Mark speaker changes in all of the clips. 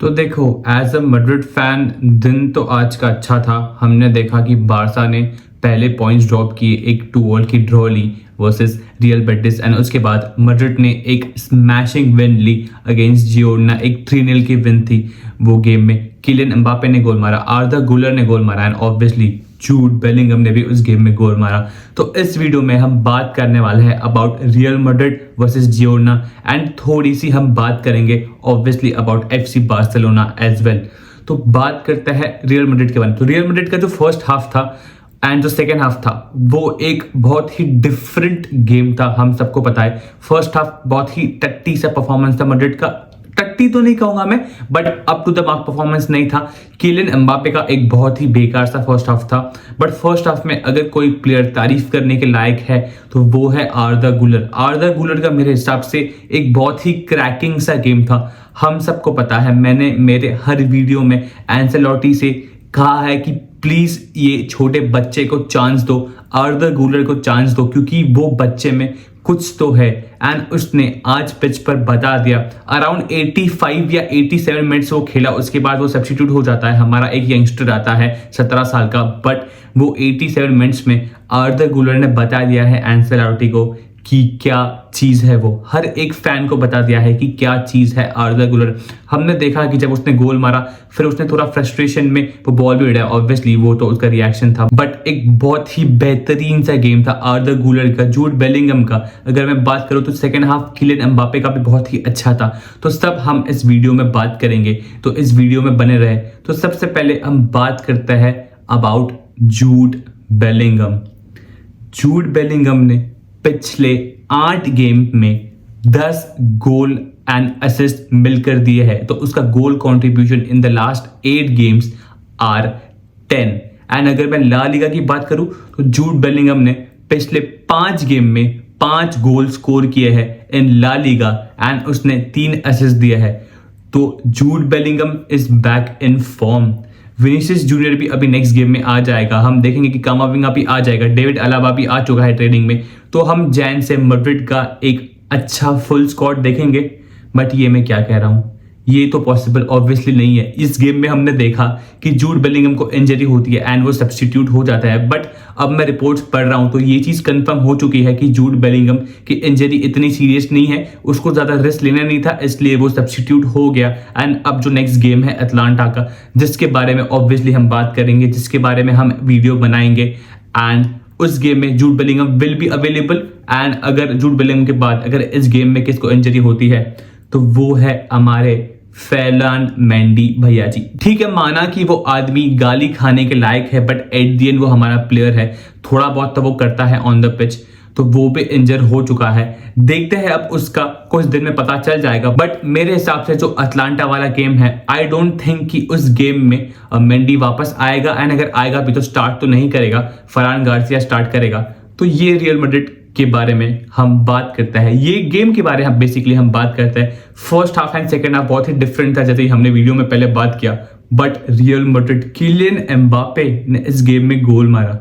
Speaker 1: तो देखो, as a Madrid fan दिन तो आज का अच्छा था। हमने देखा कि बारसा ने पहले पॉइंट्स ड्रॉप किए, एक 2-2 की ड्रॉ ली वर्सेस रियल बेटिस, एंड उसके बाद मैड्रिड ने एक स्मैशिंग विन ली अगेंस्ट जिरोना। एक 3-0 की विन थी वो गेम में। किलियन एम्बापे ने गोल मारा, आर्दा गुलर ने गोल मारा, एंड ऑब्वियसली जूड बेलिंगम ने भी उस गेम में गोल मारा। तो इस वीडियो में हम बात करने वाले हैं about Real Madrid versus Girona, and थोड़ी सी हम बात करेंगे obviously about FC Barcelona as well. तो बात करते हैं रियल मैड्रिड के बारे में। तो रियल मैड्रिड का जो फर्स्ट हाफ था एंड जो सेकेंड हाफ था वो एक बहुत ही डिफरेंट गेम था। हम सबको पता है फर्स्ट हाफ बहुत ही टट्टी सा परफॉर्मेंस था मैड्रिड का। टट्टी तो नहीं कहूंगा मैं, but up to the mark performance नहीं था। किलियन एम्बापे का एक बहुत ही बेकार सा फर्स्ट हाफ था, बट फर्स्ट हाफ में अगर कोई प्लेयर तारीफ करने के लायक है तो वो है आर्दा गुलर। आर्दा गुलर का मेरे हिसाब से एक बहुत ही क्रैकिंग सा गेम था। हम सबको पता है, मैंने मेरे हर वीडियो में एंसेलोटी से कहा है कि प्लीज ये छोटे बच्चे को चांस दो, आर्दा गुलर को चांस दो, क्योंकि वो बच्चे में कुछ तो है। एंड उसने आज पिच पर बता दिया। अराउंड 85 या 87 मिनट्स वो खेला, उसके बाद वो सब्स्टिट्यूट हो जाता है। हमारा एक यंगस्टर आता है 17 साल का, बट वो 87 मिनट्स में आर्दा गुलर ने बता दिया है एंसेलोटी को कि क्या चीज है। वो हर एक फैन को बता दिया है कि क्या चीज है आर्दा गुलर। हमने देखा कि जब उसने गोल मारा फिर उसने थोड़ा फ्रस्ट्रेशन में वो बॉल भी उड़ाया, ऑब्वियसली वो तो उसका रिएक्शन था, बट एक बहुत ही बेहतरीन सा गेम था आर्दा गुलर का। जूड बेलिंगम का अगर मैं बात करूं तो सेकंड हाफ किलियन एम्बापे का भी बहुत ही अच्छा था। तो सब हम इस वीडियो में बात करेंगे, तो इस वीडियो में बने रहे। तो सबसे पहले हम बात करते हैं about Jude Bellingham. Jude Bellingham ने पिछले 8 गेम में 10 गोल एंड असिस्ट मिलकर दिए हैं। तो उसका goal contribution in the last 8 games are 10। And अगर मैं ला लीगा की बात करूं तो जूड बेलिंगम ने पिछले 5 गेम में 5 गोल स्कोर किए हैं इन ला लीगा, एंड उसने 3 असिस्ट दिए हैं। तो Jude Bellingham is back in form. Vinicius junior भी अभी नेक्स्ट गेम में आ जाएगा। हम देखेंगे कि कामाविंगा भी आ जाएगा, डेविड अलाबा भी आ चुका है ट्रेनिंग में। तो हम जैन से मैड्रिड का एक अच्छा फुल स्क्वाड देखेंगे। बट ये मैं क्या कह रहा हूं, ये तो पॉसिबल ऑब्वियसली नहीं है। इस गेम में हमने देखा कि जूड बेलिंगम को इंजरी होती है एंड वो सब्स्टिट्यूट हो जाता है, बट अब मैं रिपोर्ट्स पढ़ रहा हूं तो ये चीज कंफर्म हो चुकी है कि जूड बेलिंगम की इंजरी इतनी सीरियस नहीं है, उसको ज्यादा रिस्क लेना नहीं था, इसलिए वो सब्स्टिट्यूट हो गया। एंड अब जो नेक्स्ट गेम है अटलांटा का, जिसके बारे में ऑब्वियसली हम बात करेंगे, जिसके बारे में हम वीडियो बनाएंगे, एंड उस गेम में Jude Bellingham will be available. And अगर जूड बेलिंगम के बाद अगर इस गेम में किसको इंजरी होती है तो वो है हमारे फैलान मेंडी भैया जी। ठीक है, माना कि वो आदमी गाली खाने के लायक है, बट एट दी एंड वो हमारा प्लेयर है। थोड़ा बहुत तो वो करता है ऑन द पिच, तो वो भी इंजर हो चुका है। देखते हैं अब उसका कुछ दिन में पता चल जाएगा। बट मेरे हिसाब से जो अटलांटा वाला गेम है, आई डोंट थिंक कि उस गेम में मेंडी वापस आएगा, एंड अगर आएगा भी तो स्टार्ट तो नहीं करेगा, फरहान गार्सिया स्टार्ट करेगा। तो ये रियल मैड्रिड के बारे में हम बात करते हैं, ये गेम के बारे में बेसिकली हम बात करते हैं। First half and second half बहुत ही डिफरेंट था, जैसे हमने वीडियो में पहले बात किया। But Real Madrid, Kylian Mbappe ने इस गेम में गोल मारा,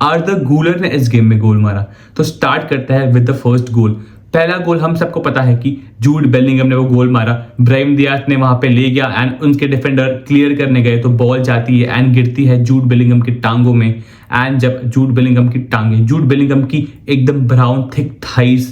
Speaker 1: आर्दा गुलर ने इस गेम में गोल मारा। तो स्टार्ट करते हैं विद द फर्स्ट गोल। पहला गोल हम सबको पता है कि जूड बेलिंगम ने वो गोल मारा, ब्राहिम दियाज ने वहां पे ले गया एंड उनके डिफेंडर क्लियर करने गए तो बॉल जाती है एंड गिरती है जूड बेलिंगम की टांगों में। एंड जब जूड बेलिंगम की टांगें, जूड बेलिंगम की एकदम ब्राउन थिक थाइस,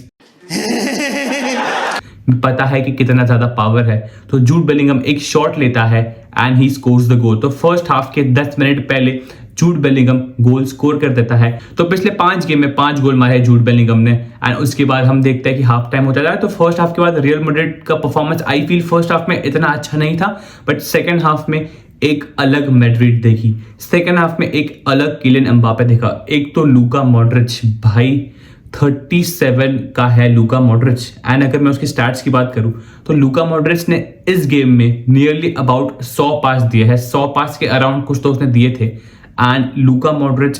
Speaker 1: पता है कि कितना ज्यादा पावर है, तो जूड बेलिंगम एक शॉट लेता है and he scores the goal. तो फर्स्ट हाफ के 10 मिनट पहले जूड बेलिंगम गोल स्कोर कर देता है। तो पिछले 5 गेम में 5 गोल मारे जूड बेलिंगम ने, एंड उसके बाद हम देखते हैं कि हाफ टाइम होता है। तो फर्स्ट हाफ के बाद रियल मैड्रिड का performance I feel first half में इतना अच्छा नहीं था, बट सेकंड हाफ में एक अलग मैड्रिड देखी। सेकंड हाफ में एक अलग किलियन एम्बापे देखा। एक तो लूका मॉड्रिच, भाई 37 का है लूका मॉड्रिच, एंड अगर मैं उसकी स्टैट्स की बात करूं तो लूका मॉड्रिच ने इस गेम में नियरली अबाउट 100 पास दिए हैं। 100 पास के अराउंड कुछ तो उसने दिए थे। And Luka Modric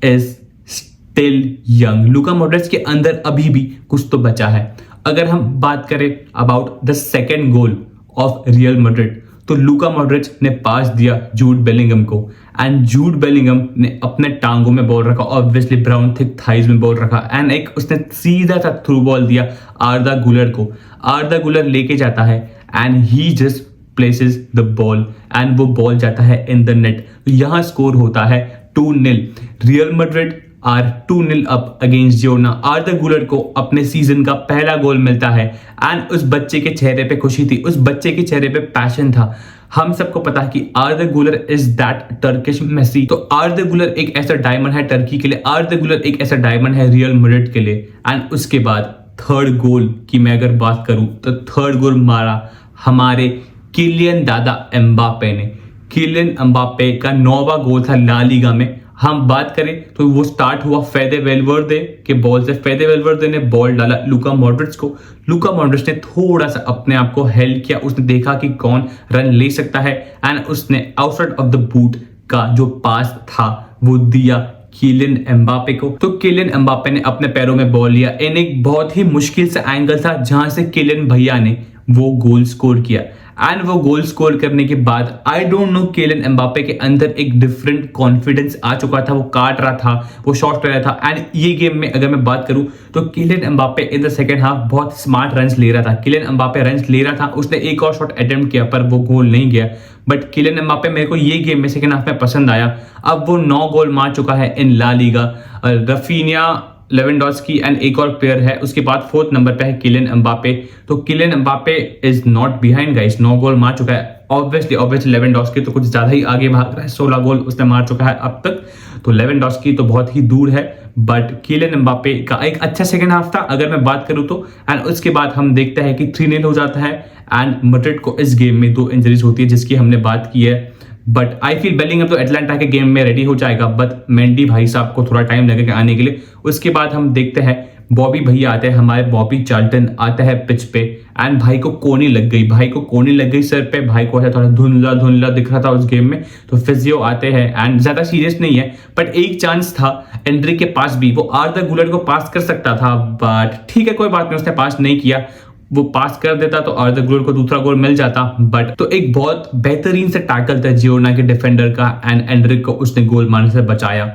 Speaker 1: is still young. Luka Modric के अंदर अभी भी कुछ तो बचा है। अगर हम बात करें about the second goal of real Madrid, तो लूका मॉड्रिच ने पास दिया जूड बेलिंगम को, एंड जूड बेलिंगम ने अपने टांगों में बॉल रखा, ऑब्वियसली ब्राउन थिक थाइज में बॉल रखा, एंड एक उसने सीधा सा थ्रू बॉल दिया आर्दा गुलर को। आर्दा गुलर लेके जाता है and he just places the ball and वो बॉल जाता है इन द नेट। तो यहाँ स्कोर होता है 2-0। Real Madrid are 2-0 up against Girona. Arda Guler को अपने सीजन का पहला गोल मिलता है एंड उस बच्चे के चेहरे पे खुशी थी, उस बच्चे के चेहरे पे पैशन था। हम सबको पता है कि आर्दा गुलर इज दैट टर्किश मेसी। तो आर्दा गुलर एक ऐसा डायमंड है टर्की के लिए, आर्दा गुलर एक ऐसा डायमंड है रियल मैड्रिड के लिए। एंड उसके बाद थर्ड गोल की मैं अगर बात करूं तो थर्ड गोल मारा हमारे किलियन दादा एम्बापे ने। किलियन एम्बापे का 9वां गोल था ला लीगा में। हम बात करें तो वो स्टार्ट हुआ फेदे वेलवर्दे के बॉल से। फेदे वेलवर्दे ने बॉल डाला लूका मॉड्रिच को। लूका मॉड्रिच ने थोड़ा सा अपने आप को हेल्प किया, उसने देखा कि कौन रन ले सकता है एंड उसने आउटसाइड ऑफ द बूट का जो पास था वो दिया किलियन एम्बापे को। तो किलियन एम्बापे ने अपने पैरों में बॉल लिया इन एक बहुत ही मुश्किल सा एंगल था जहां से किलियन भैया ने वो गोल स्कोर किया। एंड वो गोल स्कोर करने के बाद I don't know Kylian Mbappe के अंदर एक डिफरेंट कॉन्फिडेंस आ चुका था, वो काट रहा था, वो शॉट कर रहा था। एंड ये गेम में अगर मैं बात करूं तो Kylian Mbappe in the second half बहुत स्मार्ट रन्स ले रहा था। किलियन एम्बापे रन्स ले रहा था, उसने एक और शॉट अटेम्प्ट किया पर वो गोल नहीं गया। बट किलियन एम्बापे मेरे को ये गेम में सेकंड हाफ में पसंद आया। अब वो 9 गोल मार चुका है in La Liga. Raphinha, Lewandowski and एक और प्लेयर है, उसके बाद 4th नंबर पे है किलियन एम्बापे। तो Kylian Mbappe is not behind guys, 9 goal मार चुका है। ऑब्वियसली लेवेंडोस्की तो कुछ ज्यादा ही आगे भाग रहा है, 16 गोल उसने मार चुका है अब तक। तो लेवेंडोस्की तो बहुत ही दूर है, बट किलियन एम्बापे का एक अच्छा सेकंड हाफ था अगर मैं बात करूं तो। एंड उसके बाद हम देखते हैं कि 3-0 हो जाता है एंड मैड्रिड को इस गेम में 2 इंजरीज होती है जिसकी हमने बात की है। बट आई फील बेलिंगहम तो एटलांटा के गेम में रेडी हो जाएगा, बट मेंडी भाई साहब को थोड़ा टाइम लगेगा आने के लिए। उसके बाद हम देखते हैं बॉबी भैया आते हैं, हमारे बॉबी चार्ल्टन आता है पिच पे एंड भाई को कोनी लग गई, भाई को कोनी लग गई सर पे। भाई को ऐसा थोड़ा धुंधला धुंधला दिख रहा था उस गेम में, तो फिजियो आते हैं एंड ज्यादा सीरियस नहीं है। बट एक चांस था एंड्रिक के पास भी, वो आर्दा गुलर को पास कर सकता था, बट ठीक है कोई बात नहीं, उसने पास नहीं किया। वो पास कर देता तो आर्दा गुलर को दूसरा गोल मिल जाता। बट तो एक बहुत बेहतरीन से टैकल था जिरोना के डिफेंडर का एंड एंड्रिक को उसने गोल मारने से बचाया।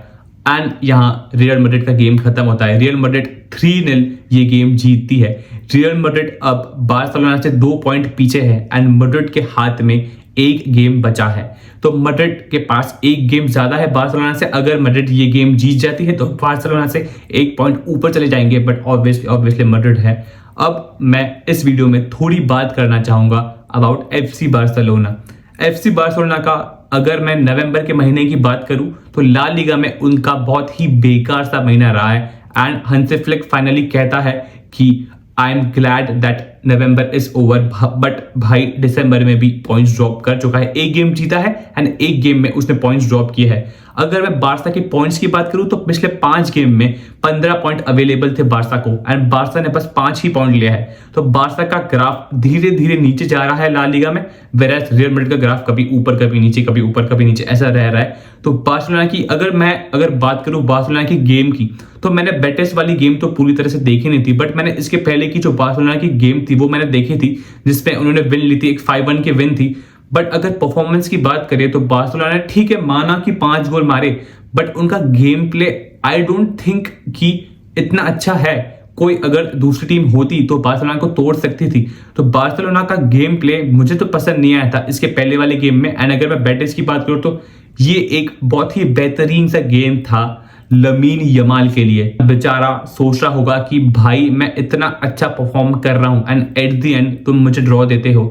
Speaker 1: एंड यहाँ रियल मैड्रिड का गेम खत्म होता है। रियल मैड्रिड 3-0 ये गेम जीतती है। रियल मैड्रिड अब बार्सिलोना से 2 पॉइंट पीछे है एंड मैड्रिड के हाथ में एक गेम बचा है। तो मैड्रिड के पास एक गेम ज्यादा है बार्सिलोना से। अगर मैड्रिड ये गेम जीत जाती है तो बार्सिलोना से 1 पॉइंट ऊपर चले जाएंगे, बट ऑब्वियसली मैड्रिड है। अब मैं इस वीडियो में थोड़ी बात करना चाहूंगा about FC Barcelona. FC Barcelona का अगर मैं नवंबर के महीने की बात करूं तो ला लीगा में उनका बहुत ही बेकार सा महीना रहा है एंड हांसी फ्लिक फाइनली कहता है कि I am glad that November is over. But भाई दिसंबर में भी पॉइंट्स ड्रॉप कर चुका है, एक गेम जीता है एंड एक गेम में उसने पॉइंट्स ड्रॉप किए हैं। अगर मैं बार्सा के पॉइंट्स की बात करूं तो पिछले 5 गेम में 15 पॉइंट अवेलेबल थे बार्सा को एंड बार्सा ने बस 5 ही पॉइंट लिया है। तो बार्सा का ग्राफ धीरे धीरे नीचे जा रहा है ला लीगा में, वेराज रियल मैड्रिड का ग्राफ कभी ऊपर कभी नीचे, कभी ऊपर कभी नीचे ऐसा रह रहा है। तो बार्सिलोना की अगर बात करूं बार्सिलोना की गेम की, तो मैंने बेटिस वाली गेम तो पूरी तरह से देखी नहीं थी, बट मैंने इसके पहले की जो बार्सिलोना की गेम थी वो मैंने देखी थी जिसमें उन्होंने विन ली थी, एक 5-1 की विन थी। बट अगर परफॉर्मेंस की बात करें तो बार्सिलोना ने ठीक है माना कि 5 गोल मारे, बट उनका game play I don't think कि इतना अच्छा है। कोई अगर दूसरी टीम होती तो बार्सिलोना को तोड़ सकती थी। तो बार्सिलोना का गेम प्ले मुझे तो पसंद नहीं आया था इसके पहले वाले गेम में। एंड अगर मैं बेटिस की बात करूं तो ये एक बहुत ही बेहतरीन सा गेम था लमीन यमाल के लिए। बेचारा सोच रहा होगा कि भाई मैं इतना अच्छा परफॉर्म कर रहा हूं एंड एट द एंड तुम मुझे ड्रॉ देते हो,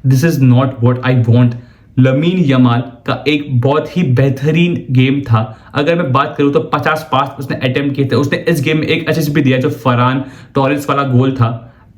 Speaker 1: this is not what I want. Lamine Yamal का एक बहुत ही बेहतरीन गेम था। अगर मैं बात करूं तो 50 पास उसने अटेम्प्ट किए थे। उसने इस गेम में एक असिस्ट भी दिया जो फरहान टोरेस वाला गोल था।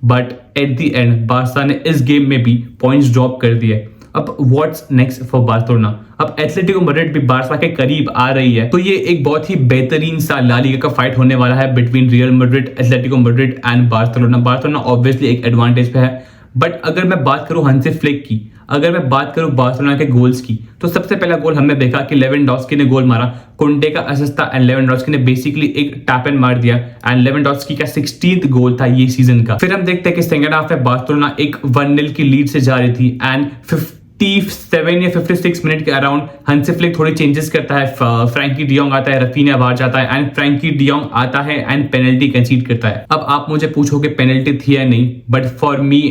Speaker 1: But at the end Barca ने इस गेम में भी पॉइंट्स ड्रॉप कर दिए। अब व्हाट्स नेक्स्ट फॉर बार्सिलोना? अब एथलेटिको मैड्रिड भी बार्सा के करीब आ रही है, तो ये एक बहुत ही बेहतरीन सा ला लीगा का फाइट होने वाला है between real Madrid, Atletico Madrid and Barcelona. Barcelona obviously एक एडवांटेज पे है। बट अगर मैं बात करूं हांसी फ्लिक की, अगर मैं बात करूं बार्सिलोना के गोल्स की, तो सबसे पहला गोल हमने देखा कि लेवेंडोस्की ने गोल मारा, कुंटे का असिस्ट था एंड लेवेंडोस्की ने बेसिकली एक टैप एंड मार दिया एंड लेवेंडोस्की का 16th गोल था ये सीजन का। फिर हम देखते हैं कि सेकंड हाफ में बार्सिलोना एक 1-0 की लीड से जा रही थी एंड 57 या 56 मिनट के अराउंड हंसी फ्लिक थोड़ी चेंजेस करता है, फ्रैंकी डियोंग आता है, रफीना बाहर जाता है एंड फ्रैंकी डियोंग आता है एंड पेनल्टी कंसीड करता है। अब आप मुझे पूछोगे पेनल्टी थी या नहीं, बट फॉर मी,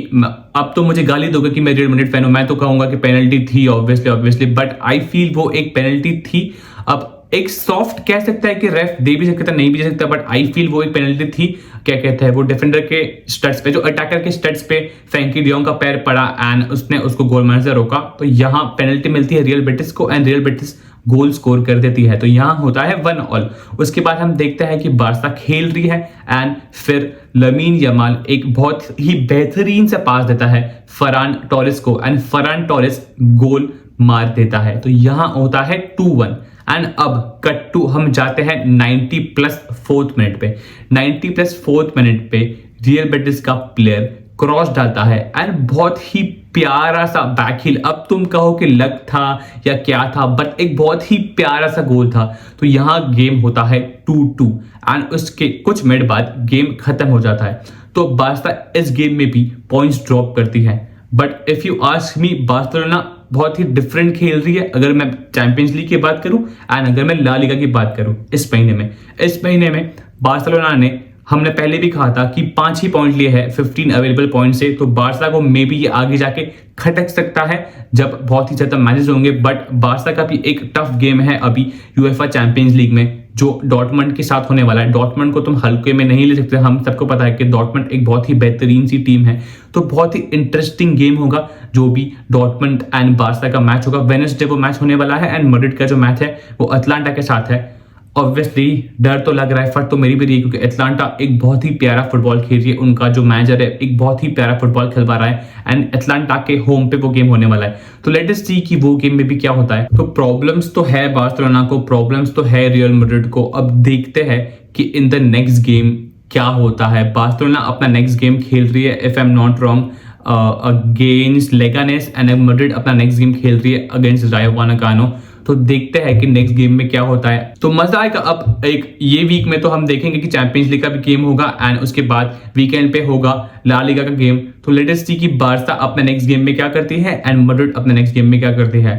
Speaker 1: अब तो मुझे गाली दोगे कि मैं रियल मैड्रिड फैन हूं, मैं तो कहूंगा कि पेनल्टी थी ऑब्वियसली, बट आई फील वो एक पेनल्टी थी। अब एक सॉफ्ट कह सकता है कि रेफ दे भी सकता नहीं भी दे सकता, बट आई फील वो एक पेनल्टी थी। क्या कहते हैं वो डिफेंडर के स्टड्स पे, जो अटैकर के स्टड्स पे फ्रैंकी डियोंग का पैर पड़ा एंड उसने उसको गोल मारने से रोका, तो यहाँ पेनल्टी मिलती है रियल बेटिस को and real Betis goal score कर देती है, तो यहाँ होता है 1-1। उसके बाद हम देखते हैं कि बार्सा खेल रही है एंड फिर लमीन यमाल एक बहुत ही बेहतरीन से पास देता है फरान टोरेस को एंड फरान टोरेस गोल मार देता है, तो यहाँ होता है 2-1। एंड अब कट टू हम जाते हैं 90+4 मिनट पे। 90+4 मिनट पे रियल बेटिस का प्लेयर क्रॉस डालता है एंड बहुत ही प्यारा सा बैकहील, अब तुम कहो कि लक था या क्या था, बट एक बहुत ही प्यारा सा गोल था, तो यहाँ गेम होता है 2-2 एंड उसके कुछ मिनट बाद गेम खत्म हो जाता है। तो बार्सा इस गेम में भी पॉइंट्स ड्रॉप करती है, but if you ask me, Barcelona बहुत ही डिफरेंट खेल रही है। अगर मैं चैंपियंस लीग की बात करूं एंड अगर मैं ला लीगा की बात करूं, इस महीने में बार्सिलोना ने, हमने पहले भी कहा था कि 5 ही पॉइंट लिए हैं 15 अवेलेबल पॉइंट से, तो बार्सा को मे बी ये आगे जाके खटक सकता है जब बहुत ही ज्यादा मैचेस होंगे। बट बार्सा का भी एक टफ गेम है अभी यूएफए चैंपियंस लीग में, जो डॉर्टमंड के साथ होने वाला है। डॉर्टमंड को तुम हल्के में नहीं ले सकते, हम सबको पता है कि डॉर्टमंड एक बहुत ही बेहतरीन सी टीम है, तो बहुत ही इंटरेस्टिंग गेम होगा जो भी डॉर्टमंड एंड बार्सा का मैच होगा। वेडनेसडे वो मैच होने वाला है एंड मैड्रिड का जो मैच है वो अटलांटा के साथ है। ऑब्वियसली डर तो लग रहा है, फट तो मेरी भी रही है, क्योंकि एटलांटा एक बहुत ही प्यारा फुटबॉल खेल रही है, उनका जो मैनेजर है एक बहुत ही प्यारा फुटबॉल खेलवा रहा है एंड एटलांटा के होम पे वो गेम होने वाला है। तो लेट अस सी कि वो गेम में भी क्या होता है। तो प्रॉब्लम्स तो है बार्सिलोना को, प्रॉब्लम्स तो है रियल मैड्रिड को। अब देखते हैं कि इन द नेक्स्ट गेम क्या होता है। बार्सिलोना अपना नेक्स्ट गेम खेल रही है, if I am not wrong, against Leganes and Madrid अपना नेक्स्ट गेम खेल रही है अगेंस्ट रायो वालेकानो। तो देखते हैं कि नेक्स्ट गेम में क्या होता है, तो मजा आएगा। अब एक ये वीक में तो हम देखेंगे कि चैंपियंस लीग का भी गेम होगा एंड उसके बाद वीकेंड पे होगा ला लीगा का गेम। तो लेट अस सी कि बार्सा अपने नेक्स्ट गेम में क्या करती है एंड मैड्रिड अपने नेक्स्ट गेम में क्या करती है।